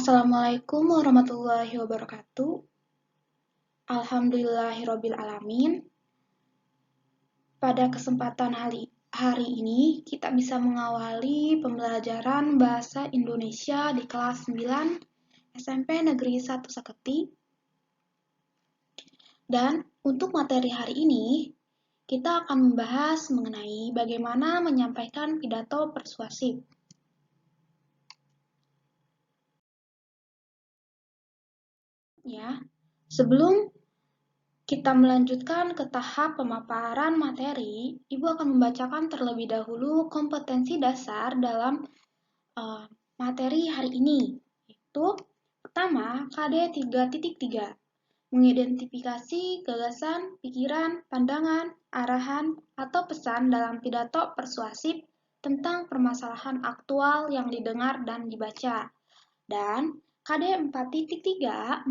Assalamualaikum warahmatullahi wabarakatuh. Alhamdulillahirabbil alamin. Pada kesempatan hari ini kita bisa mengawali pembelajaran bahasa Indonesia di kelas 9 SMP Negeri 1 Saketi. Dan untuk materi hari ini kita akan membahas mengenai bagaimana menyampaikan pidato persuasif. Ya, sebelum kita melanjutkan ke tahap pemaparan materi, Ibu akan membacakan terlebih dahulu kompetensi dasar dalam materi hari ini. Yaitu, pertama, KD 3.3, mengidentifikasi gagasan, pikiran, pandangan, arahan, atau pesan dalam pidato persuasif tentang permasalahan aktual yang didengar dan dibaca. Dan KD 4.3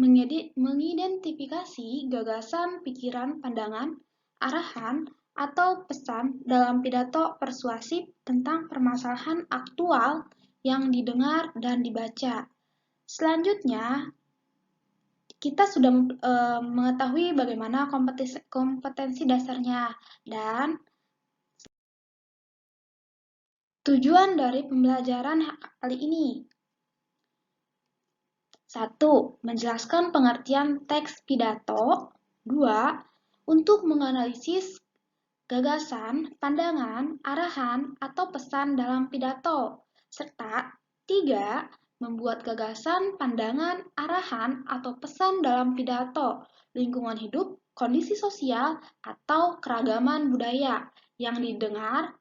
mengidentifikasi gagasan, pikiran, pandangan, arahan, atau pesan dalam pidato persuasif tentang permasalahan aktual yang didengar dan dibaca. Selanjutnya, kita sudah mengetahui bagaimana kompetensi dasarnya dan tujuan dari pembelajaran kali ini. 1. Menjelaskan pengertian teks pidato. 2. Untuk menganalisis gagasan, pandangan, arahan, atau pesan dalam pidato. Serta 3. Membuat gagasan, pandangan, arahan, atau pesan dalam pidato, lingkungan hidup, kondisi sosial, atau keragaman budaya yang didengar.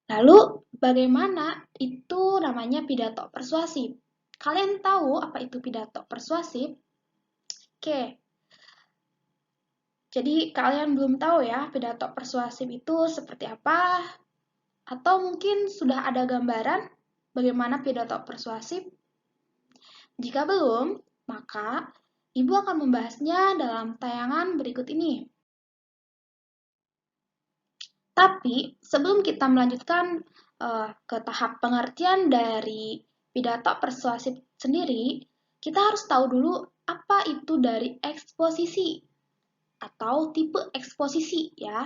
Lalu, bagaimana itu namanya pidato persuasif? Kalian tahu apa itu pidato persuasif? Oke. Jadi kalian belum tahu ya pidato persuasif itu seperti apa? Atau mungkin sudah ada gambaran bagaimana pidato persuasif? Jika belum, maka Ibu akan membahasnya dalam tayangan berikut ini. Tapi sebelum kita melanjutkan ke tahap pengertian dari pidato persuasif sendiri, kita harus tahu dulu apa itu dari eksposisi atau tipe eksposisi ya.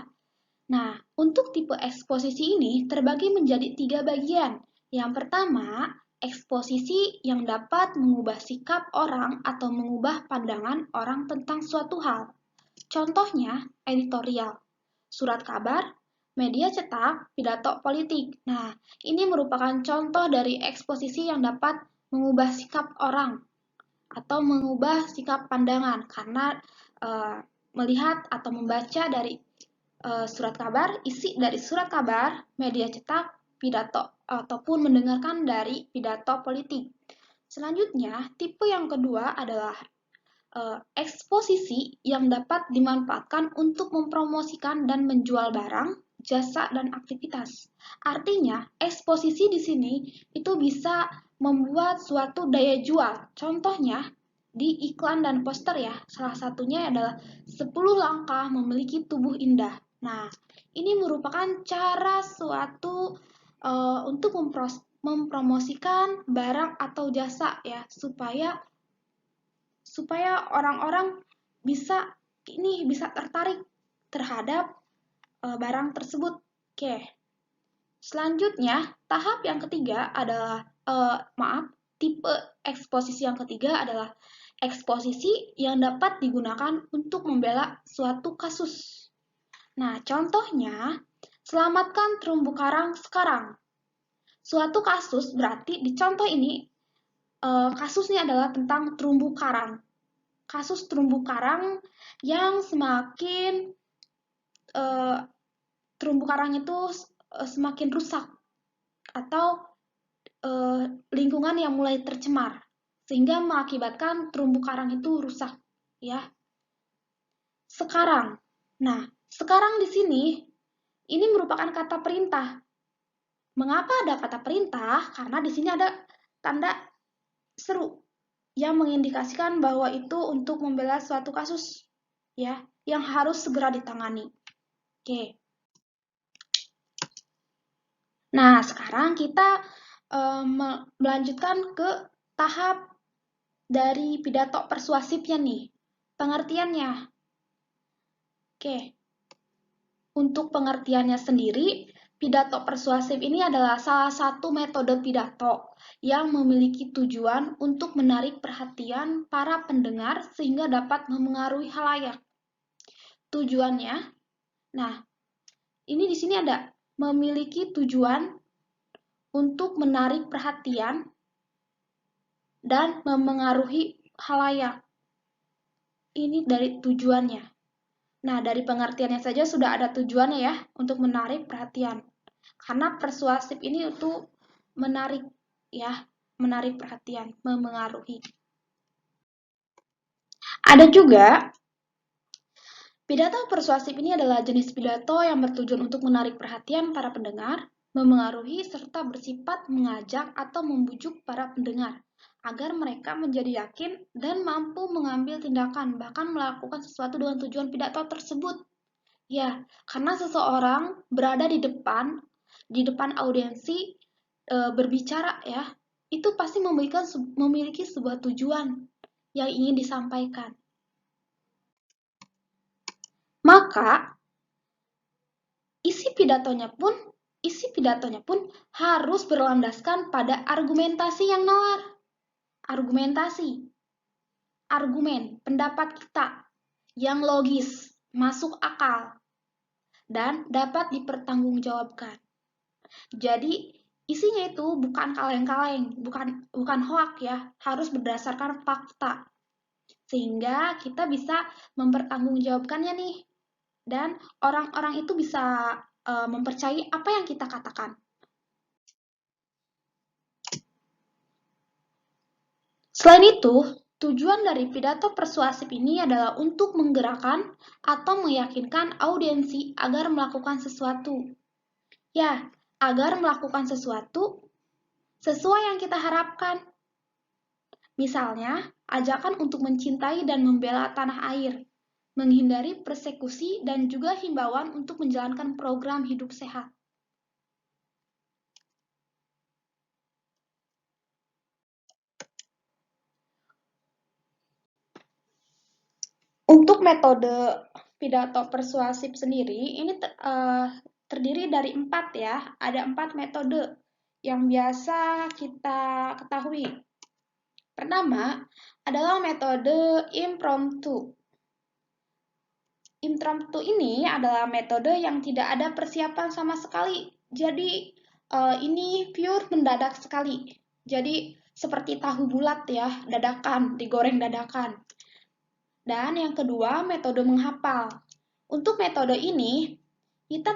Nah, untuk tipe eksposisi ini terbagi menjadi 3 bagian. Yang pertama, eksposisi yang dapat mengubah sikap orang atau mengubah pandangan orang tentang suatu hal. Contohnya, editorial, surat kabar, media cetak, pidato politik. Nah, ini merupakan contoh dari eksposisi yang dapat mengubah sikap orang atau mengubah sikap pandangan karena melihat atau membaca dari surat kabar, isi dari surat kabar, media cetak, pidato, ataupun mendengarkan dari pidato politik. Selanjutnya, tipe yang kedua adalah eksposisi yang dapat dimanfaatkan untuk mempromosikan dan menjual barang, jasa, dan aktivitas. Artinya, eksposisi di sini itu bisa membuat suatu daya jual. Contohnya, di iklan dan poster ya, salah satunya adalah 10 langkah memiliki tubuh indah. Nah, ini merupakan cara suatu untuk mempromosikan barang atau jasa ya, supaya orang-orang bisa tertarik terhadap barang tersebut. Oke. Selanjutnya, tahap yang ketiga adalah tipe eksposisi yang ketiga adalah eksposisi yang dapat digunakan untuk membela suatu kasus. Nah, contohnya, selamatkan terumbu karang sekarang. Suatu kasus berarti di contoh ini kasusnya adalah tentang terumbu karang. Kasus terumbu karang yang semakin terumbu karang itu semakin rusak atau lingkungan yang mulai tercemar sehingga mengakibatkan terumbu karang itu rusak ya. Sekarang. Nah, sekarang di sini ini merupakan kata perintah. Mengapa ada kata perintah? Karena di sini ada tanda seru yang mengindikasikan bahwa itu untuk membela suatu kasus ya yang harus segera ditangani. Oke. Nah, sekarang kita melanjutkan ke tahap dari pidato persuasifnya nih, pengertiannya. Oke, untuk pengertiannya sendiri, pidato persuasif ini adalah salah satu metode pidato yang memiliki tujuan untuk menarik perhatian para pendengar sehingga dapat memengaruhi halayak. Tujuannya, nah, ini di sini ada memiliki tujuan untuk menarik perhatian dan memengaruhi halayak. Ini dari tujuannya. Nah, dari pengertiannya saja sudah ada tujuannya ya, untuk menarik perhatian. Karena persuasif ini untuk menarik ya, menarik perhatian, memengaruhi. Ada juga pidato persuasif ini adalah jenis pidato yang bertujuan untuk menarik perhatian para pendengar, memengaruhi serta bersifat mengajak atau membujuk para pendengar agar mereka menjadi yakin dan mampu mengambil tindakan, bahkan melakukan sesuatu dengan tujuan pidato tersebut. Ya, karena seseorang berada di depan audiensi berbicara ya, itu pasti memiliki sebuah tujuan yang ingin disampaikan. Maka isi pidatonya pun harus berlandaskan pada argumentasi yang nalar. Argumen, pendapat kita yang logis, masuk akal, dan dapat dipertanggungjawabkan. Jadi isinya itu bukan kaleng-kaleng, bukan hoak ya, harus berdasarkan fakta. Sehingga kita bisa mempertanggungjawabkannya nih. Dan orang-orang itu bisa mempercayai apa yang kita katakan. Selain itu, tujuan dari pidato persuasif ini adalah untuk menggerakkan atau meyakinkan audiensi agar melakukan sesuatu. Ya, agar melakukan sesuatu sesuai yang kita harapkan. Misalnya, ajakan untuk mencintai dan membela tanah air, menghindari persekusi, dan juga himbauan untuk menjalankan program hidup sehat. Untuk metode pidato persuasif sendiri, ini terdiri dari 4 ya. Ada 4 metode yang biasa kita ketahui. Pertama adalah metode impromptu. Impromptu ini adalah metode yang tidak ada persiapan sama sekali. Jadi ini pure mendadak sekali. Jadi seperti tahu bulat ya, dadakan, digoreng dadakan. Dan yang kedua, metode menghafal. Untuk metode ini, kita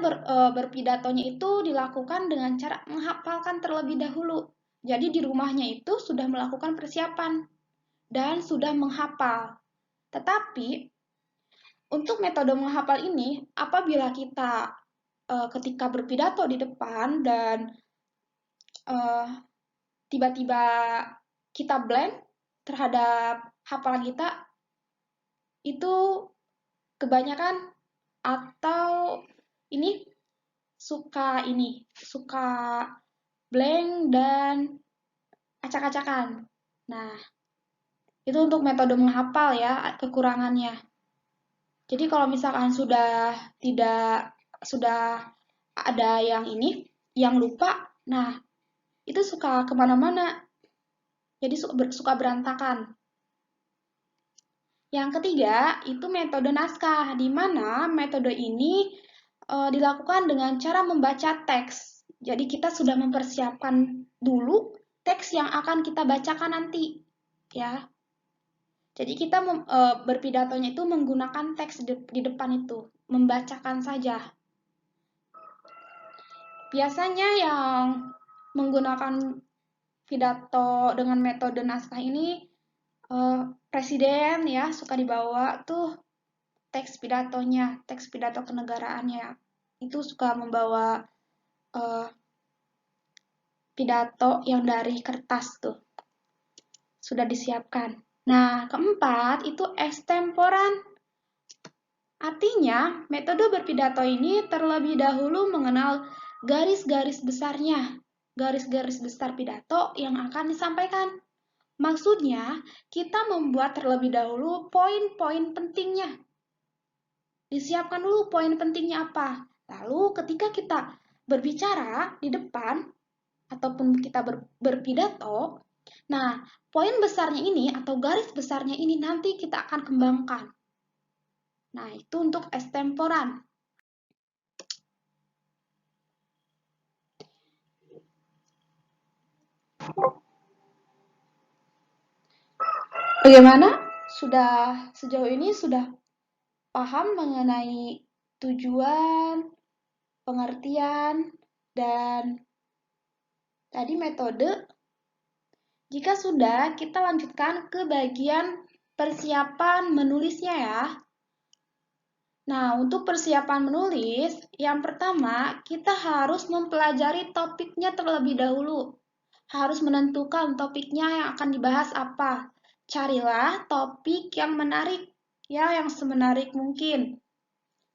berpidatonya itu dilakukan dengan cara menghafalkan terlebih dahulu. Jadi di rumahnya itu sudah melakukan persiapan dan sudah menghafal. Tetapi untuk metode menghafal ini, apabila kita ketika berpidato di depan dan tiba-tiba kita blank terhadap hafalan kita, itu kebanyakan atau ini suka blank dan acak-acakan. Nah, itu untuk metode menghafal ya, kekurangannya. Jadi kalau misalkan sudah ada yang lupa, nah itu suka kemana-mana. Jadi suka berantakan. Yang ketiga, itu metode naskah, di mana metode ini dilakukan dengan cara membaca teks. Jadi kita sudah mempersiapkan dulu teks yang akan kita bacakan nanti, ya. Jadi kita berpidatonya itu menggunakan teks di depan itu, membacakan saja. Biasanya yang menggunakan pidato dengan metode naskah ini presiden ya suka dibawa tuh teks pidato kenegaraannya itu suka membawa pidato yang dari kertas tuh sudah disiapkan. Nah, keempat itu ekstemporan. Artinya, metode berpidato ini terlebih dahulu mengenal garis-garis besarnya. garis-garis besar pidato yang akan disampaikan. Maksudnya, kita membuat terlebih dahulu poin-poin pentingnya. Disiapkan dulu poin pentingnya apa. Lalu ketika kita berbicara di depan, ataupun kita berpidato, nah poin besarnya ini atau garis besarnya ini nanti kita akan kembangkan. Nah, itu untuk extemporan. Bagaimana? Sejauh ini sudah paham mengenai tujuan, pengertian, dan tadi metode? Jika sudah, kita lanjutkan ke bagian persiapan menulisnya ya. Nah, untuk persiapan menulis, yang pertama kita harus mempelajari topiknya terlebih dahulu. Harus menentukan topiknya yang akan dibahas apa. Carilah topik yang menarik, ya, yang semenarik mungkin.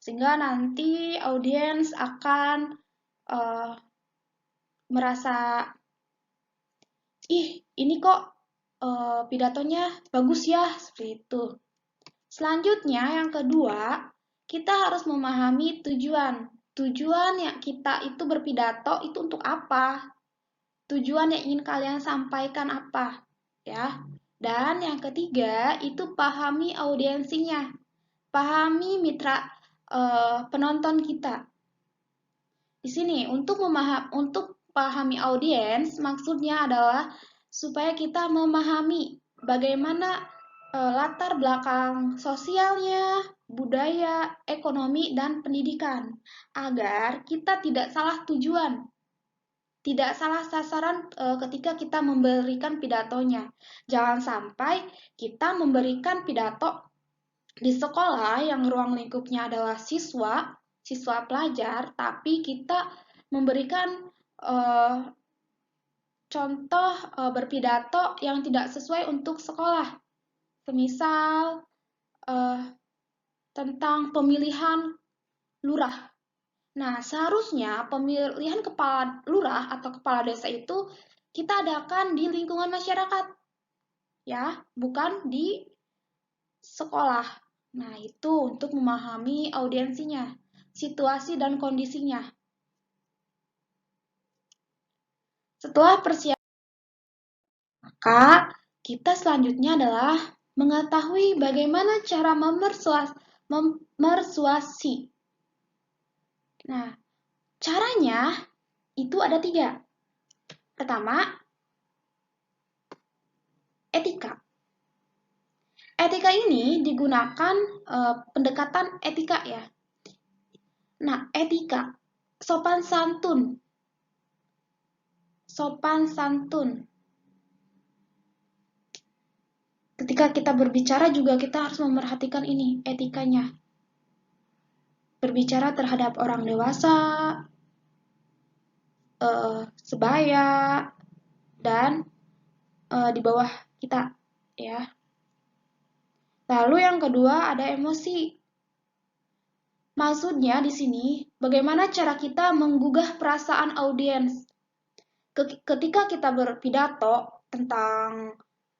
Sehingga nanti audiens akan merasa, ih, ini kok pidatonya bagus ya, seperti itu. Selanjutnya, yang kedua, kita harus memahami tujuan. Tujuan yang kita itu berpidato itu untuk apa? Tujuan yang ingin kalian sampaikan apa? Ya. Dan yang ketiga, itu pahami audiensinya. Pahami mitra penonton kita. Di sini untuk pahami audiens maksudnya adalah supaya kita memahami bagaimana latar belakang sosialnya, budaya, ekonomi, dan pendidikan agar kita tidak salah tujuan, tidak salah sasaran ketika kita memberikan pidatonya. Jangan sampai kita memberikan pidato di sekolah yang ruang lingkupnya adalah siswa pelajar, tapi kita memberikan contoh berpidato yang tidak sesuai untuk sekolah. Semisal tentang pemilihan lurah. Nah, seharusnya pemilihan kepala lurah atau kepala desa itu kita adakan di lingkungan masyarakat, ya, bukan di sekolah. Nah, itu untuk memahami audiensinya, situasi dan kondisinya. Setelah persiapan, maka kita selanjutnya adalah mengetahui bagaimana cara memersuasi. Nah, caranya itu ada 3. Pertama, etika. Etika ini digunakan pendekatan etika ya. Nah, etika, sopan santun. Sopan santun. Ketika kita berbicara juga kita harus memerhatikan ini, etikanya. Berbicara terhadap orang dewasa, sebaya, dan di bawah kita, ya. Lalu yang kedua ada emosi. Maksudnya di sini, bagaimana cara kita menggugah perasaan audiens. Ketika kita berpidato tentang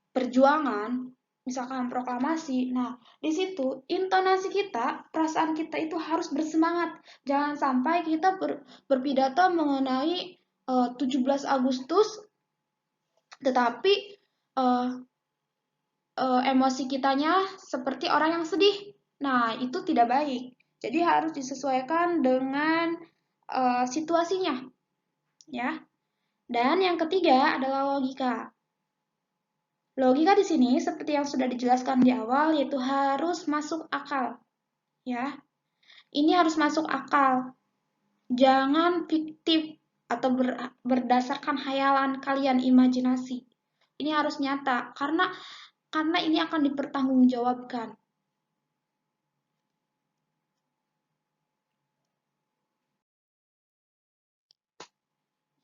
perjuangan, misalkan proklamasi, nah di situ intonasi kita, perasaan kita itu harus bersemangat. Jangan sampai kita berpidato mengenai 17 Agustus, tetapi emosi kitanya seperti orang yang sedih. Nah, itu tidak baik. Jadi harus disesuaikan dengan situasinya, ya. Dan yang ketiga adalah logika. Logika di sini seperti yang sudah dijelaskan di awal yaitu harus masuk akal, ya. Ini harus masuk akal. Jangan fiktif atau berdasarkan hayalan kalian, imajinasi. Ini harus nyata karena ini akan dipertanggungjawabkan.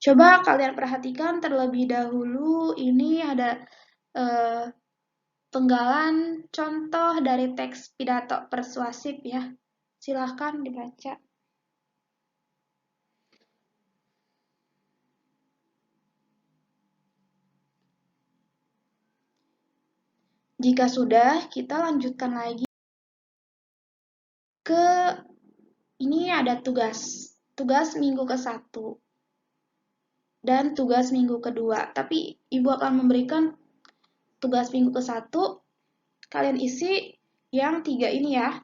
Coba kalian perhatikan terlebih dahulu, ini ada penggalan contoh dari teks pidato persuasif ya. Silahkan dibaca. Jika sudah, kita lanjutkan lagi ke ini ada tugas minggu ke-1 dan tugas minggu kedua. Tapi Ibu akan memberikan tugas minggu ke-1, kalian isi yang 3 ini ya.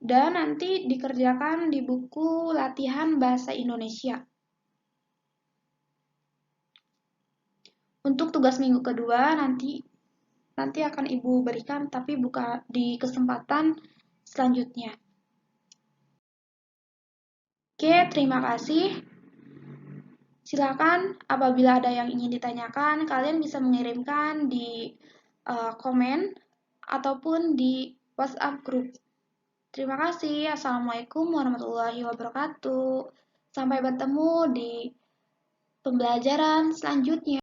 Dan nanti dikerjakan di buku latihan bahasa Indonesia. Untuk tugas minggu kedua nanti akan Ibu berikan, tapi bukan di kesempatan selanjutnya. Oke, terima kasih. Silakan apabila ada yang ingin ditanyakan, kalian bisa mengirimkan di komen ataupun di WhatsApp grup. Terima kasih. Assalamualaikum warahmatullahi wabarakatuh. Sampai bertemu di pembelajaran selanjutnya.